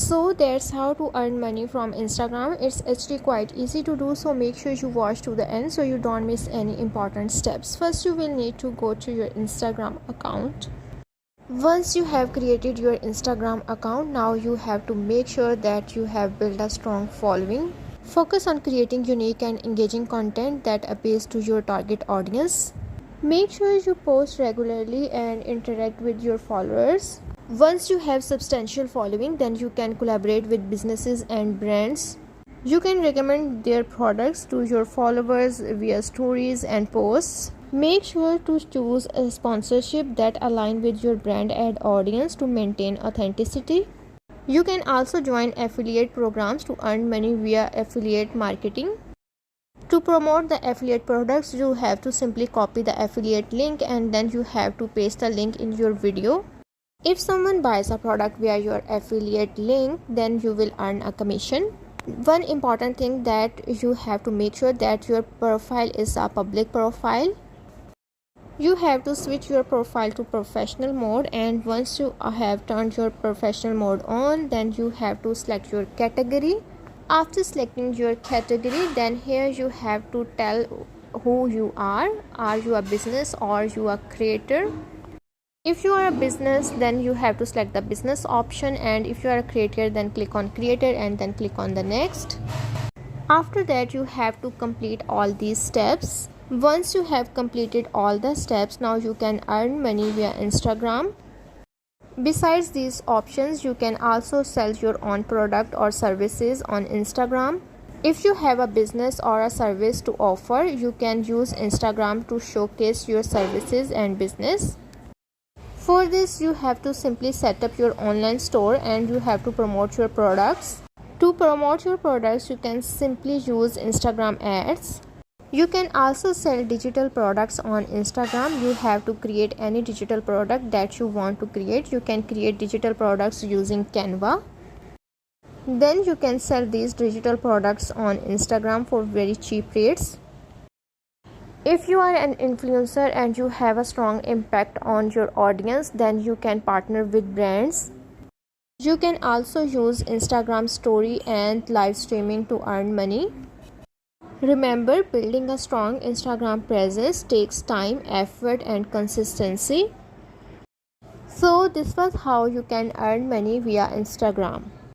So that's how to earn money from Instagram. It's actually quite easy to do, so make sure you watch to the end so you don't miss any important steps. First, you will need to go to your Instagram account. Once you have created your Instagram account, now you have to make sure that you have built a strong following. Focus on creating unique and engaging content that appeals to your target audience. Make sure you post regularly and interact with your followers. Once you have substantial following, then you can collaborate with businesses and brands. You can recommend their products to your followers via stories and posts. Make sure to choose a sponsorship that align with your brand and audience to maintain authenticity. You can also join affiliate programs to earn money via affiliate marketing. To promote the affiliate products, you have to simply copy the affiliate link and then you have to paste the link in your video. If someone buys a product via your affiliate link, then you will earn a commission. One important thing that you have to make sure that your profile is a public profile. You have to switch your profile to professional mode, and once you have turned your professional mode on, then you have to select your category. After selecting your category, then here you have to tell who you are. Are you a business or you a creator? If you are a business, then you have to select the business option, and if you are a creator, then click on creator and then click on the next. After that, you have to complete all these steps. Once you have completed all the steps, now you can earn money via Instagram. Besides these options, you can also sell your own product or services on Instagram. If you have a business or a service to offer, you can use Instagram to showcase your services and business. For this, you have to simply set up your online store and you have to promote your products. To promote your products, you can simply use Instagram ads. You can also sell digital products on Instagram. You have to create any digital product that you want to create. You can create digital products using Canva. Then you can sell these digital products on Instagram for very cheap rates. If you are an influencer and you have a strong impact on your audience, then you can partner with brands. You can also use Instagram story and live streaming to earn money. Remember, building a strong Instagram presence takes time, effort, and consistency. So this was how you can earn money via Instagram.